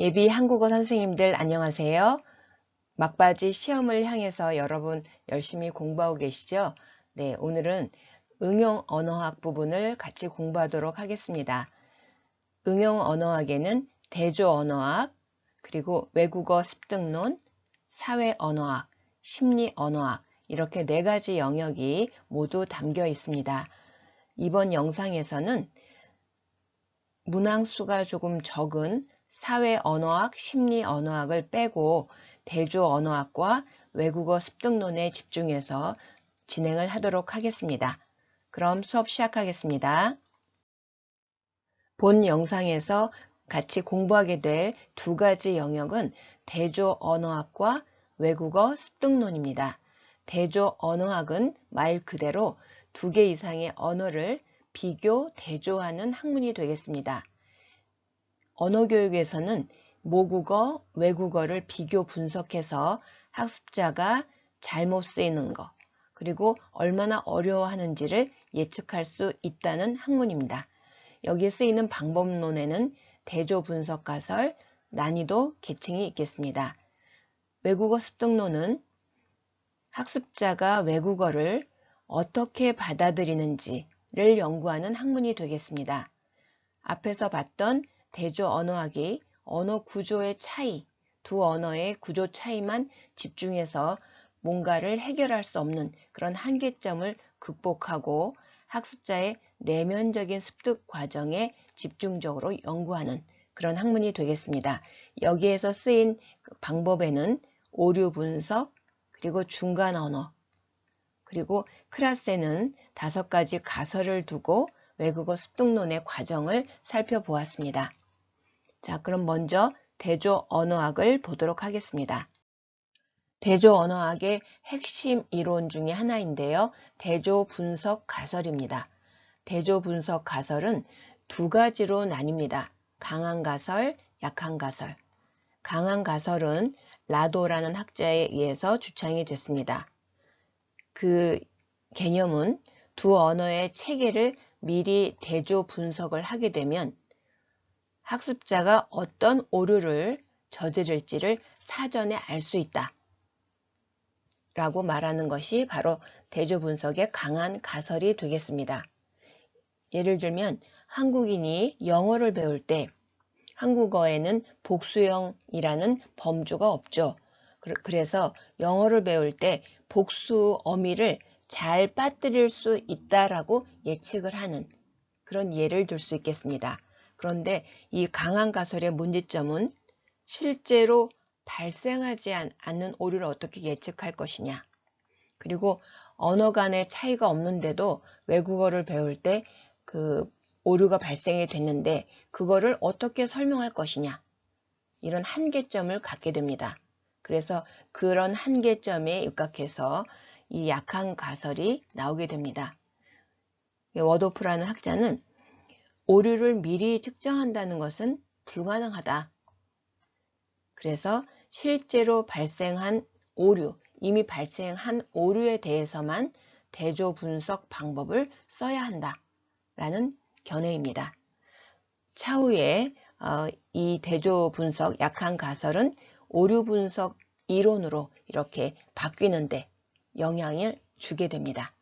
예비 한국어 선생님들 안녕하세요. 막바지 시험을 향해서 여러분 열심히 공부하고 계시죠? 네, 오늘은 응용 언어학 부분을 같이 공부하도록 하겠습니다. 응용 언어학에는 대조 언어학, 그리고 외국어 습득론, 사회 언어학, 심리 언어학 이렇게 네 가지 영역이 모두 담겨 있습니다. 이번 영상에서는 문항수가 조금 적은 사회 언어학, 심리 언어학을 빼고 대조 언어학과 외국어 습득론에 집중해서 진행을 하도록 하겠습니다. 그럼 수업 시작하겠습니다. 본 영상에서 같이 공부하게 될 두 가지 영역은 대조 언어학과 외국어 습득론입니다. 대조 언어학은 말 그대로 두 개 이상의 언어를 비교, 대조하는 학문이 되겠습니다. 언어교육에서는 모국어, 외국어를 비교 분석해서 학습자가 잘못 쓰이는 것, 그리고 얼마나 어려워하는지를 예측할 수 있다는 학문입니다. 여기에 쓰이는 방법론에는 대조 분석 가설, 난이도, 계층이 있겠습니다. 외국어 습득론은 학습자가 외국어를 어떻게 받아들이는지를 연구하는 학문이 되겠습니다. 앞에서 봤던 대조 언어학이 언어 구조의 차이, 두 언어의 구조 차이만 집중해서 뭔가를 해결할 수 없는 그런 한계점을 극복하고 학습자의 내면적인 습득 과정에 집중적으로 연구하는 그런 학문이 되겠습니다. 여기에서 쓰인 방법에는 오류 분석, 그리고 중간 언어, 그리고 클래스에는 5가지 가설을 두고 외국어 습득론의 과정을 살펴보았습니다. 자, 그럼 먼저 대조 언어학을 보도록 하겠습니다. 대조 언어학의 핵심 이론 중에 하나인데요. 대조 분석 가설입니다. 대조 분석 가설은 두 가지로 나뉩니다. 강한 가설, 약한 가설. 강한 가설은 라도라는 학자에 의해서 주창이 됐습니다. 그 개념은 두 언어의 체계를 미리 대조 분석을 하게 되면 학습자가 어떤 오류를 저지를지를 사전에 알 수 있다 라고 말하는 것이 바로 대조 분석의 강한 가설이 되겠습니다. 예를 들면 한국인이 영어를 배울 때 한국어에는 복수형이라는 범주가 없죠. 그래서 영어를 배울 때 복수 어미를 잘 빠뜨릴 수 있다라고 예측을 하는 그런 예를 들 수 있겠습니다. 그런데 이 강한 가설의 문제점은 실제로 발생하지 않는 오류를 어떻게 예측할 것이냐. 그리고 언어 간의 차이가 없는데도 외국어를 배울 때 그 오류가 발생이 됐는데 그거를 어떻게 설명할 것이냐. 이런 한계점을 갖게 됩니다. 그래서 그런 한계점에 입각해서 이 약한 가설이 나오게 됩니다. 워도프라는 학자는 오류를 미리 측정한다는 것은 불가능하다. 그래서 실제로 발생한 오류, 이미 발생한 오류에 대해서만 대조 분석 방법을 써야 한다라는 견해입니다. 차후에 이 대조 분석 약한 가설은 오류 분석 이론으로 이렇게 바뀌는데 영향을 주게 됩니다.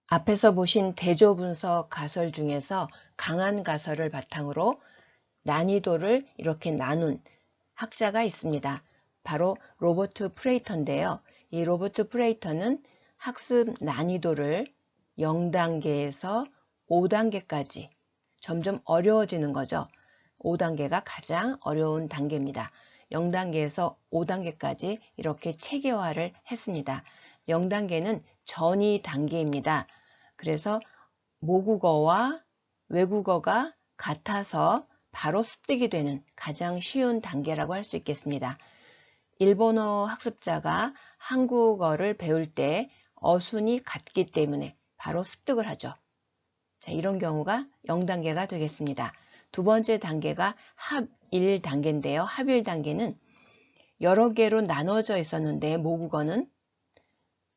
앞에서 보신 대조 분석 가설 중에서 강한 가설을 바탕으로 난이도를 이렇게 나눈 학자가 있습니다. 바로 로버트 프레이터인데요. 이 로버트 프레이터는 학습 난이도를 0단계에서 5단계까지 점점 어려워지는 거죠. 5단계가 가장 어려운 단계입니다. 0단계에서 5단계까지 이렇게 체계화를 했습니다. 0단계는 전이 단계입니다. 그래서 모국어와 외국어가 같아서 바로 습득이 되는 가장 쉬운 단계라고 할 수 있겠습니다. 일본어 학습자가 한국어를 배울 때 어순이 같기 때문에 바로 습득을 하죠. 자, 이런 경우가 0단계가 되겠습니다. 두 번째 단계가 합1 단계인데요. 합1 단계는 여러 개로 나눠져 있었는데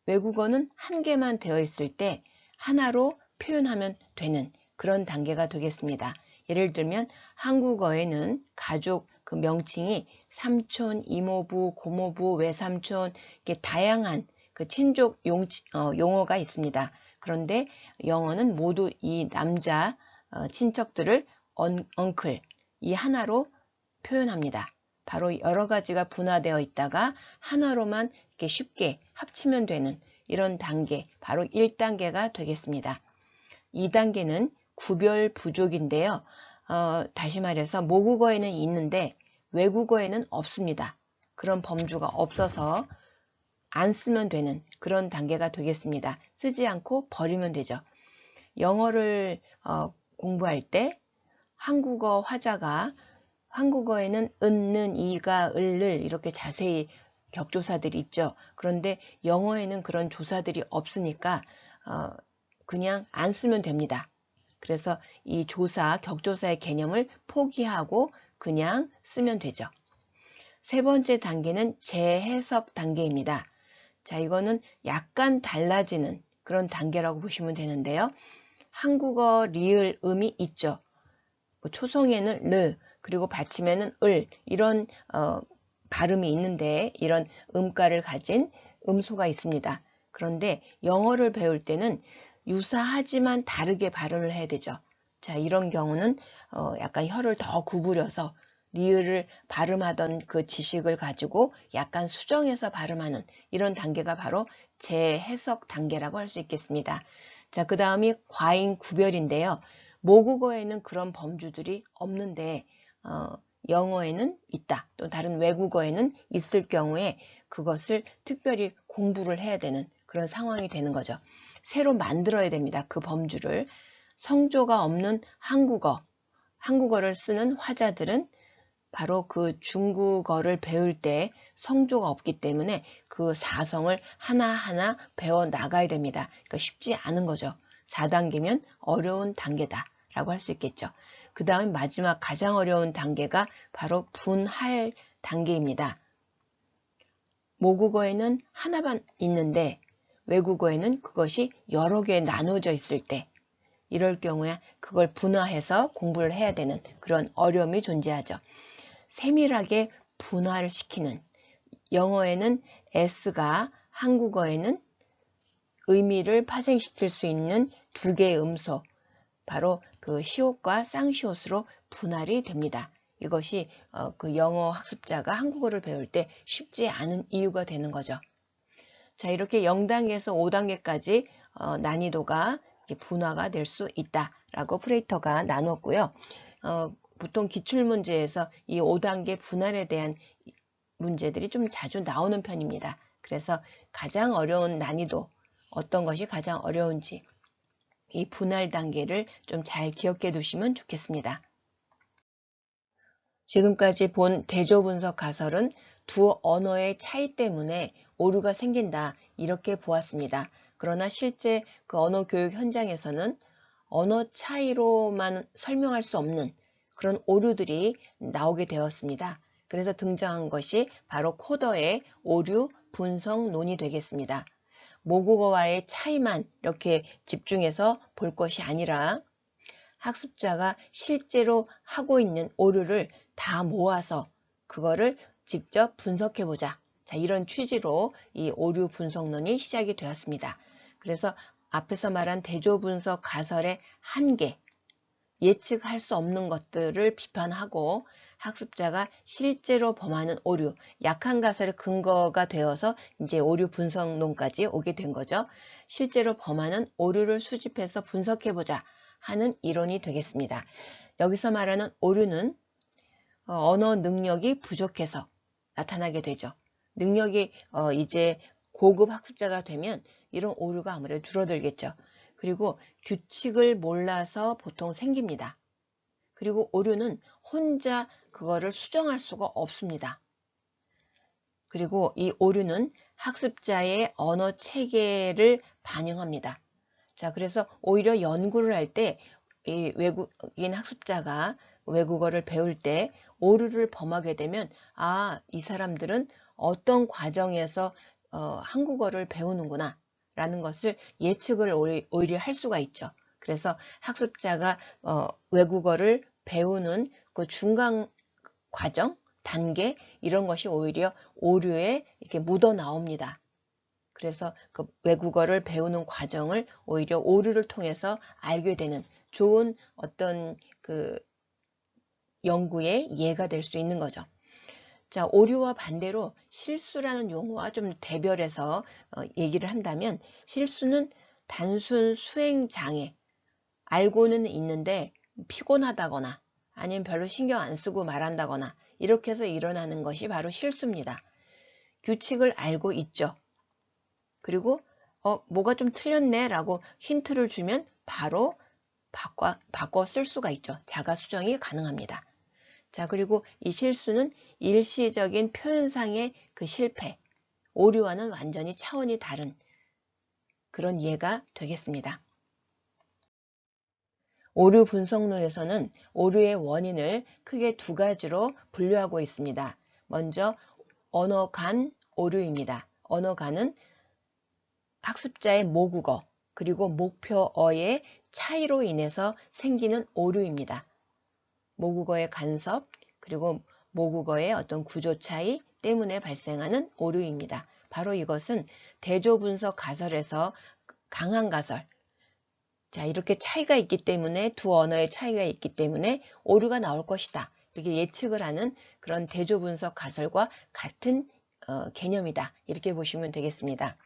외국어는 한 개만 되어 있을 때 하나로 표현하면 되는 그런 단계가 되겠습니다. 예를 들면 한국어에는 가족 그 명칭이 삼촌, 이모부, 고모부, 외삼촌 이렇게 다양한 그 친족 용어가 있습니다. 그런데 영어는 모두 이 남자 친척들을 언클 이 하나로 표현합니다. 바로 여러 가지가 분화되어 있다가 하나로만 이렇게 쉽게 합치면 되는 이런 단계, 바로 1단계가 되겠습니다. 2단계는 구별 부족인데요. 다시 말해서 모국어에는 있는데 외국어에는 없습니다. 그런 범주가 없어서 안 쓰면 되는 그런 단계가 되겠습니다. 쓰지 않고 버리면 되죠. 영어를 공부할 때 한국어 화자가 한국어에는 은, 이가, 을을 이렇게 자세히 격조사들이 있죠. 그런데 영어에는 그런 조사들이 없으니까 그냥 안 쓰면 됩니다. 그래서 이 조사, 격조사의 개념을 포기하고 그냥 쓰면 되죠. 세 번째 단계는 재해석 단계입니다. 자, 이거는 약간 달라지는 그런 단계라고 보시면 되는데요. 한국어 리을 음이 있죠. 초성에는 르, 그리고 받침에는 을, 이런 발음이 있는데 이런 음가를 가진 음소가 있습니다. 그런데 영어를 배울 때는 유사하지만 다르게 발음을 해야 되죠. 자, 이런 경우는 약간 혀를 더 구부려서 리을을 발음하던 그 지식을 가지고 약간 수정해서 발음하는 이런 단계가 바로 재해석 단계라고 할 수 있겠습니다. 자, 그 다음이 과잉 구별인데요. 모국어에는 그런 범주들이 없는데 영어에는 있다. 또 다른 외국어에는 있을 경우에 그것을 특별히 공부를 해야 되는 그런 상황이 되는 거죠. 새로 만들어야 됩니다. 그 범주를. 성조가 없는 한국어를 쓰는 화자들은 바로 그 중국어를 배울 때 성조가 없기 때문에 그 사성을 하나하나 배워 나가야 됩니다. 그러니까 쉽지 않은 거죠. 4단계면 어려운 단계다 라고 할 수 있겠죠. 그 다음 마지막 가장 어려운 단계가 바로 분할 단계입니다. 모국어에는 하나만 있는데 외국어에는 그것이 여러 개 나눠져 있을 때 이럴 경우에 그걸 분화해서 공부를 해야 되는 그런 어려움이 존재하죠. 세밀하게 분화를 시키는 영어에는 S가 한국어에는 의미를 파생시킬 수 있는 두 개의 음소 바로 그 시옷과 쌍시옷으로 분할이 됩니다. 이것이 그 영어 학습자가 한국어를 배울 때 쉽지 않은 이유가 되는 거죠. 자, 이렇게 0단계에서 5단계까지 난이도가 분화가 될 수 있다라고 프레이터가 나눴고요. 보통 기출문제에서 이 5단계 분할에 대한 문제들이 좀 자주 나오는 편입니다. 그래서 가장 어려운 난이도, 어떤 것이 가장 어려운지 이 분할 단계를 좀 잘 기억해 두시면 좋겠습니다. 지금까지 본 대조분석 가설은 두 언어의 차이 때문에 오류가 생긴다 이렇게 보았습니다. 그러나 실제 그 언어 교육 현장에서는 언어 차이로만 설명할 수 없는 그런 오류들이 나오게 되었습니다. 그래서 등장한 것이 바로 코더의 오류 분석론이 되겠습니다. 모국어와의 차이만 이렇게 집중해서 볼 것이 아니라 학습자가 실제로 하고 있는 오류를 다 모아서 그거를 직접 분석해보자. 자, 이런 취지로 이 오류 분석론이 시작이 되었습니다. 그래서 앞에서 말한 대조분석 가설의 한계, 예측할 수 없는 것들을 비판하고 학습자가 실제로 범하는 오류, 약한 가설의 근거가 되어서 이제 오류 분석론까지 오게 된 거죠. 실제로 범하는 오류를 수집해서 분석해보자 하는 이론이 되겠습니다. 여기서 말하는 오류는 언어 능력이 부족해서 나타나게 되죠. 능력이 이제 고급 학습자가 되면 이런 오류가 아무래도 줄어들겠죠. 그리고 규칙을 몰라서 보통 생깁니다. 그리고 오류는 혼자 그거를 수정할 수가 없습니다. 그리고 이 오류는 학습자의 언어 체계를 반영합니다. 자, 그래서 오히려 연구를 할 때 이 외국인 학습자가 외국어를 배울 때 오류를 범하게 되면 이 사람들은 어떤 과정에서 한국어를 배우는구나 라는 것을 예측을 오히려 할 수가 있죠. 그래서 학습자가 외국어를 배우는 그 중간 과정, 단계 이런 것이 오히려 오류에 이렇게 묻어 나옵니다. 그래서 그 외국어를 배우는 과정을 오히려 오류를 통해서 알게 되는 좋은 어떤 그 연구의 예가 될 수 있는 거죠. 자, 오류와 반대로 실수라는 용어와 좀 대별해서 얘기를 한다면 실수는 단순 수행 장애, 알고는 있는데 피곤하다거나 아니면 별로 신경 안 쓰고 말한다거나 이렇게 해서 일어나는 것이 바로 실수입니다. 규칙을 알고 있죠. 그리고 뭐가 좀 틀렸네 라고 힌트를 주면 바로 바꿔 쓸 수가 있죠. 자가 수정이 가능합니다. 자, 그리고 이 실수는 일시적인 표현상의 그 실패, 오류와는 완전히 차원이 다른 그런 예가 되겠습니다. 오류 분석론에서는 오류의 원인을 크게 두 가지로 분류하고 있습니다. 먼저 언어 간 오류입니다. 언어 간은 학습자의 모국어 그리고 목표어의 차이로 인해서 생기는 오류입니다. 모국어의 간섭 그리고 모국어의 어떤 구조 차이 때문에 발생하는 오류입니다. 바로 이것은 대조분석 가설에서 강한 가설, 자, 이렇게 차이가 있기 때문에 두 언어의 차이가 있기 때문에 오류가 나올 것이다. 이렇게 예측을 하는 그런 대조분석 가설과 같은 개념이다. 이렇게 보시면 되겠습니다.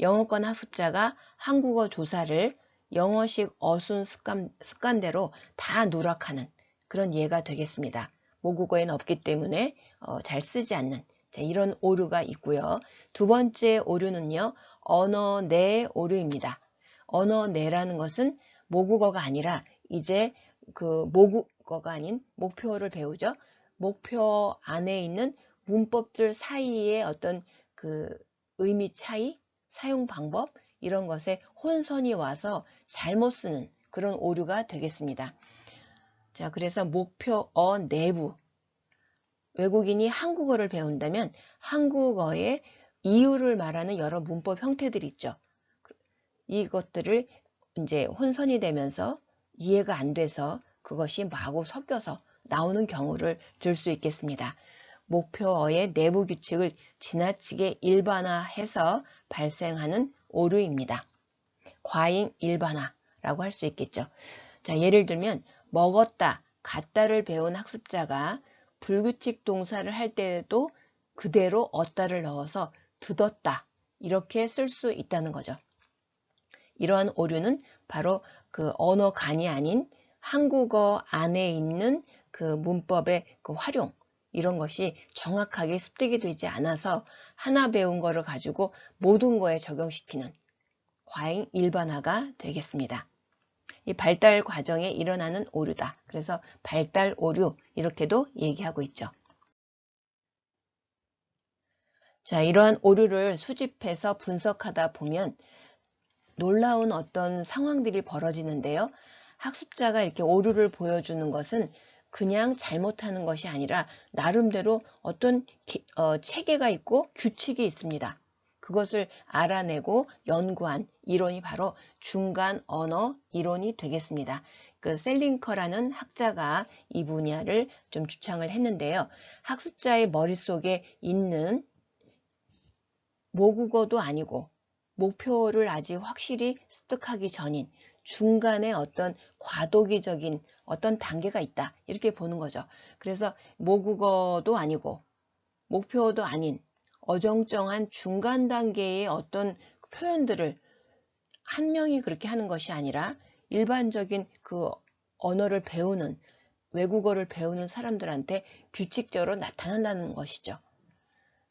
영어권 학습자가 한국어 조사를 영어식 어순 습관대로 다 누락하는 그런 예가 되겠습니다. 모국어에는 없기 때문에 잘 쓰지 않는 자, 이런 오류가 있고요. 두 번째 오류는요. 언어 내 오류입니다. 언어 내라는 것은 모국어가 아니라 이제 그 모국어가 아닌 목표어를 배우죠. 목표 안에 있는 문법들 사이의 어떤 그 의미 차이, 사용 방법 이런 것에 혼선이 와서 잘못 쓰는 그런 오류가 되겠습니다. 자, 그래서 목표어 내부 외국인이 한국어를 배운다면 한국어의 이유를 말하는 여러 문법 형태들이 있죠. 이것들을 이제 혼선이 되면서 이해가 안 돼서 그것이 마구 섞여서 나오는 경우를 들 수 있겠습니다. 목표어의 내부 규칙을 지나치게 일반화해서 발생하는 오류입니다. 과잉 일반화라고 할 수 있겠죠. 자, 예를 들면 먹었다, 갔다를 배운 학습자가 불규칙 동사를 할 때에도 그대로 얻다를 넣어서 듣었다 이렇게 쓸 수 있다는 거죠. 이러한 오류는 바로 그 언어간이 아닌 한국어 안에 있는 그 문법의 그 활용 이런 것이 정확하게 습득이 되지 않아서 하나 배운 거를 가지고 모든 거에 적용시키는 과잉 일반화가 되겠습니다. 이 발달 과정에 일어나는 오류다. 그래서 발달 오류 이렇게도 얘기하고 있죠. 자, 이러한 오류를 수집해서 분석하다 보면 놀라운 어떤 상황들이 벌어지는데요. 학습자가 이렇게 오류를 보여주는 것은 그냥 잘못하는 것이 아니라 나름대로 어떤 체계가 있고 규칙이 있습니다. 그것을 알아내고 연구한 이론이 바로 중간 언어 이론이 되겠습니다. 그 셀링커라는 학자가 이 분야를 좀 주창을 했는데요. 학습자의 머릿속에 있는 모국어도 아니고 목표를 아직 확실히 습득하기 전인 중간에 어떤 과도기적인 어떤 단계가 있다. 이렇게 보는 거죠. 그래서 모국어도 아니고 목표도 아닌 어정쩡한 중간 단계의 어떤 표현들을 한 명이 그렇게 하는 것이 아니라 일반적인 그 언어를 배우는 외국어를 배우는 사람들한테 규칙적으로 나타난다는 것이죠.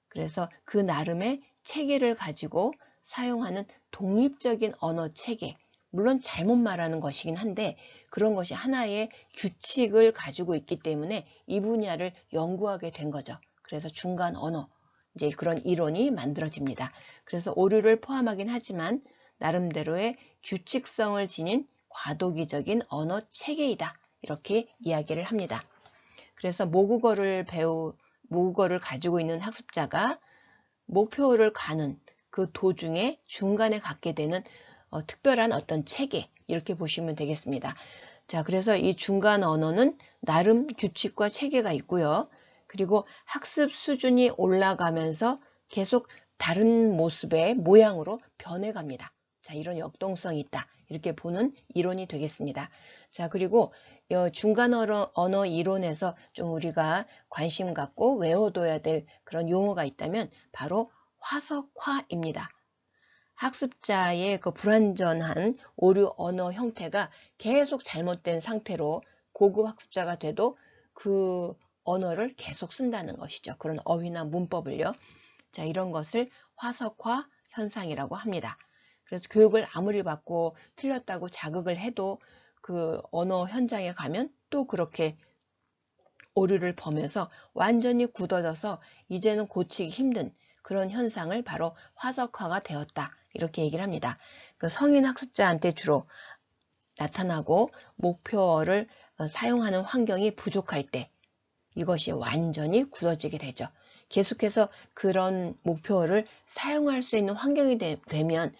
그래서 그 나름의 체계를 가지고 사용하는 독립적인 언어 체계, 물론 잘못 말하는 것이긴 한데 그런 것이 하나의 규칙을 가지고 있기 때문에 이 분야를 연구하게 된 거죠. 그래서 중간 언어, 이제 그런 이론이 만들어집니다. 그래서 오류를 포함하긴 하지만 나름대로의 규칙성을 지닌 과도기적인 언어 체계이다. 이렇게 이야기를 합니다. 그래서 모국어를 가지고 있는 학습자가 목표를 가는 그 도중에 중간에 갖게 되는 특별한 어떤 체계, 이렇게 보시면 되겠습니다. 자, 그래서 이 중간 언어는 나름 규칙과 체계가 있고요. 그리고 학습 수준이 올라가면서 계속 다른 모습의 모양으로 변해갑니다. 자, 이런 역동성이 있다. 이렇게 보는 이론이 되겠습니다. 자, 그리고 중간 언어 이론에서 좀 우리가 관심 갖고 외워둬야 될 그런 용어가 있다면 바로 화석화입니다. 학습자의 그 불완전한 오류 언어 형태가 계속 잘못된 상태로 고급 학습자가 돼도 그 언어를 계속 쓴다는 것이죠. 그런 어휘나 문법을요. 자, 이런 것을 화석화 현상이라고 합니다. 그래서 교육을 아무리 받고 틀렸다고 자극을 해도 그 언어 현장에 가면 또 그렇게 오류를 범해서 완전히 굳어져서 이제는 고치기 힘든 그런 현상을 바로 화석화가 되었다. 이렇게 얘기를 합니다. 그 성인 학습자한테 주로 나타나고 목표어를 사용하는 환경이 부족할 때 이것이 완전히 굳어지게 되죠. 계속해서 그런 목표어를 사용할 수 있는 환경이 되면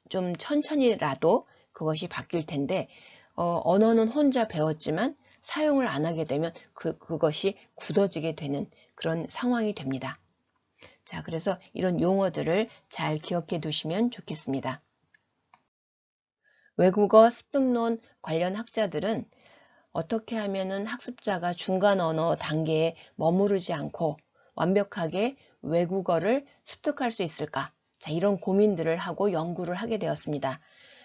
좀 천천히라도 그것이 바뀔 텐데 언어는 혼자 배웠지만 사용을 안 하게 되면 그것이 굳어지게 되는 그런 상황이 됩니다. 자, 그래서 이런 용어들을 잘 기억해 두시면 좋겠습니다. 외국어 습득론 관련 학자들은 어떻게 하면은 학습자가 중간 언어 단계에 머무르지 않고 완벽하게 외국어를 습득할 수 있을까? 자, 이런 고민들을 하고 연구를 하게 되었습니다.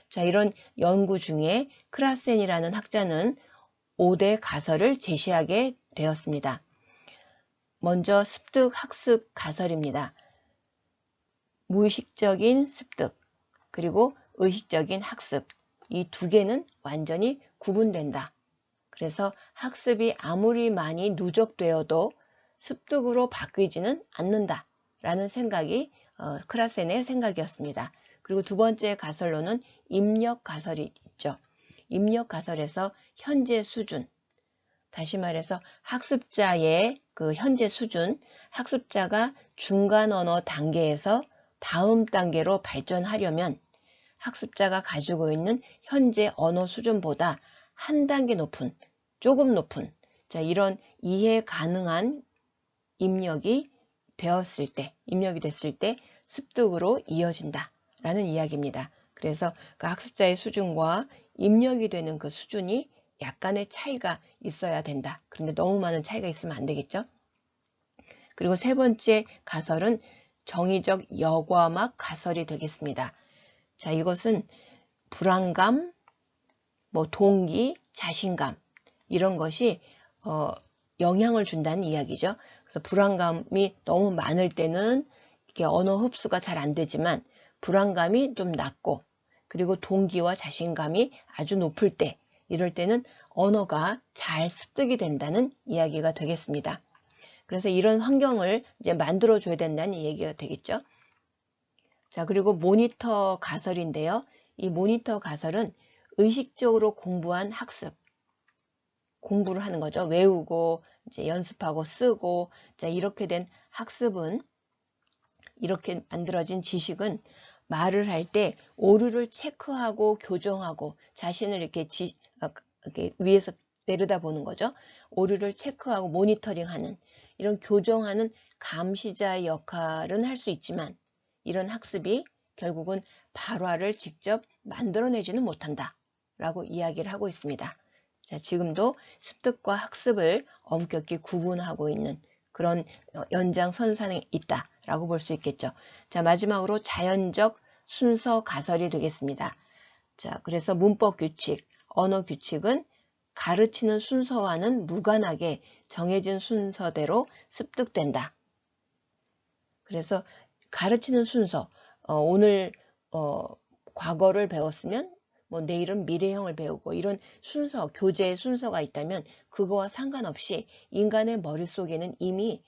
자, 이런 연구 중에 크라센이라는 학자는 5대 가설을 제시하게 되었습니다. 먼저 습득 학습 가설입니다. 무의식적인 습득, 그리고 의식적인 학습, 이 두 개는 완전히 구분된다. 그래서 학습이 아무리 많이 누적되어도 습득으로 바뀌지는 않는다 라는 생각이 크라센의 생각이었습니다. 그리고 두 번째 가설로는 입력 가설이 있죠. 입력 가설에서 현재 수준, 다시 말해서 학습자의 그 현재 수준, 학습자가 중간 언어 단계에서 다음 단계로 발전하려면 학습자가 가지고 있는 현재 언어 수준보다 한 단계 높은, 조금 높은, 자, 이런 이해 가능한 입력이 됐을 때 습득으로 이어진다 라는 이야기입니다. 그래서 그 학습자의 수준과 입력이 되는 그 수준이 약간의 차이가 있어야 된다. 그런데 너무 많은 차이가 있으면 안 되겠죠? 그리고 세 번째 가설은 정의적 여과막 가설이 되겠습니다. 자, 이것은 불안감, 동기, 자신감 이런 것이 영향을 준다는 이야기죠. 그래서 불안감이 너무 많을 때는 이렇게 언어 흡수가 잘 안 되지만 불안감이 좀 낮고 그리고 동기와 자신감이 아주 높을 때 이럴 때는 언어가 잘 습득이 된다는 이야기가 되겠습니다. 그래서 이런 환경을 이제 만들어 줘야 된다는 얘기가 되겠죠. 자, 그리고 모니터 가설인데요. 이 모니터 가설은 의식적으로 공부한 학습, 공부를 하는 거죠. 외우고 이제 연습하고 쓰고, 자, 이렇게 된 학습은, 이렇게 만들어진 지식은 말을 할 때 오류를 체크하고 교정하고 자신을 이렇게 위에서 내려다보는 거죠. 오류를 체크하고 모니터링하는 이런 교정하는 감시자의 역할은 할 수 있지만 이런 학습이 결국은 발화를 직접 만들어내지는 못한다 라고 이야기를 하고 있습니다. 자, 지금도 습득과 학습을 엄격히 구분하고 있는 그런 연장선상에 있다라고 볼 수 있겠죠. 자, 마지막으로 자연적 순서 가설이 되겠습니다. 자, 그래서 문법 규칙, 언어 규칙은 가르치는 순서와는 무관하게 정해진 순서대로 습득된다. 그래서 가르치는 순서, 오늘 과거를 배웠으면 내일은 미래형을 배우고 이런 순서, 교재의 순서가 있다면 그거와 상관없이 인간의 머릿속에는 이미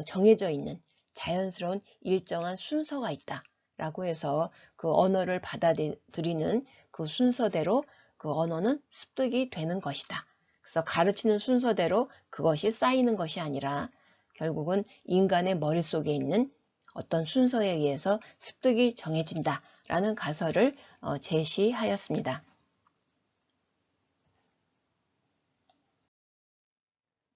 정해져 있는 자연스러운 일정한 순서가 있다라고 해서 그 언어를 받아들이는 그 순서대로 그 언어는 습득이 되는 것이다. 그래서 가르치는 순서대로 그것이 쌓이는 것이 아니라 결국은 인간의 머릿속에 있는 어떤 순서에 의해서 습득이 정해진다라는 가설을 제시하였습니다.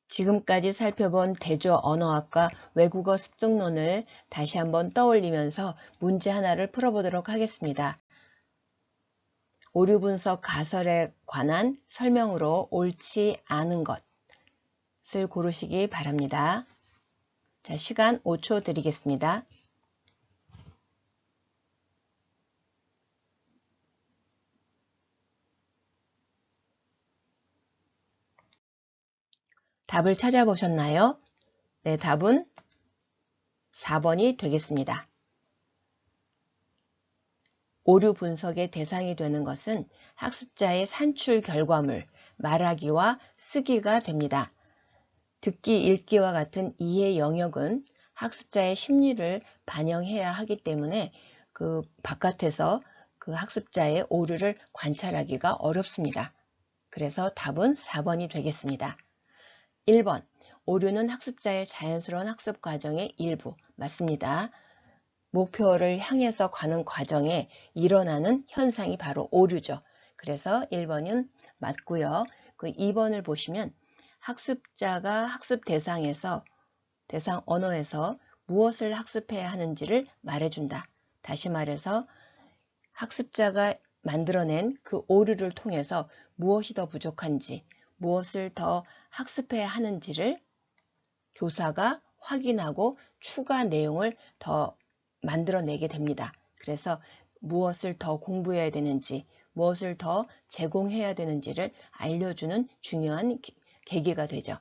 지금까지 살펴본 대조 언어학과 외국어 습득론을 다시 한번 떠올리면서 문제 하나를 풀어보도록 하겠습니다. 오류 분석 가설에 관한 설명으로 옳지 않은 것을 고르시기 바랍니다. 자, 시간 5초 드리겠습니다. 답을 찾아보셨나요? 네, 답은 4번이 되겠습니다. 오류 분석의 대상이 되는 것은 학습자의 산출 결과물, 말하기와 쓰기가 됩니다. 듣기, 읽기와 같은 이해 영역은 학습자의 심리를 반영해야 하기 때문에 그 바깥에서 그 학습자의 오류를 관찰하기가 어렵습니다. 그래서 답은 4번이 되겠습니다. 1번, 오류는 학습자의 자연스러운 학습 과정의 일부. 맞습니다. 목표를 향해서 가는 과정에 일어나는 현상이 바로 오류죠. 그래서 1번은 맞고요. 그 2번을 보시면 학습자가 학습 대상 언어에서 무엇을 학습해야 하는지를 말해준다. 다시 말해서 학습자가 만들어낸 그 오류를 통해서 무엇이 더 부족한지, 무엇을 더 학습해야 하는지를 교사가 확인하고 추가 내용을 더 만들어내게 됩니다. 그래서 무엇을 더 공부해야 되는지, 무엇을 더 제공해야 되는지를 알려주는 중요한 계기가 되죠.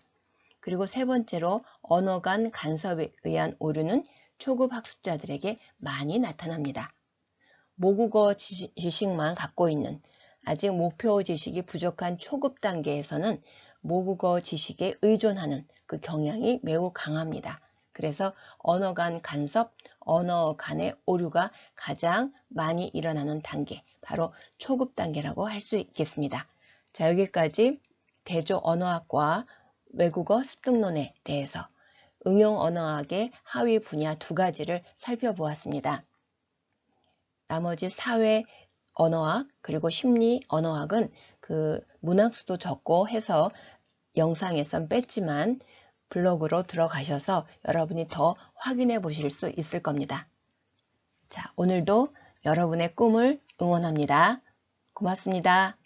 그리고 세 번째로 언어 간 간섭에 의한 오류는 초급 학습자들에게 많이 나타납니다. 모국어 지식만 갖고 있는 아직 목표 지식이 부족한 초급 단계에서는 모국어 지식에 의존하는 그 경향이 매우 강합니다. 그래서 언어 간 간섭, 언어 간의 오류가 가장 많이 일어나는 단계, 바로 초급 단계라고 할 수 있겠습니다. 자, 여기까지 대조 언어학과 외국어 습득론에 대해서 응용 언어학의 하위 분야 두 가지를 살펴보았습니다. 나머지 사회 언어학 그리고 심리 언어학은 그 문학수도 적고 해서 영상에선 뺐지만 블로그로 들어가셔서 여러분이 더 확인해 보실 수 있을 겁니다. 자, 오늘도 여러분의 꿈을 응원합니다. 고맙습니다.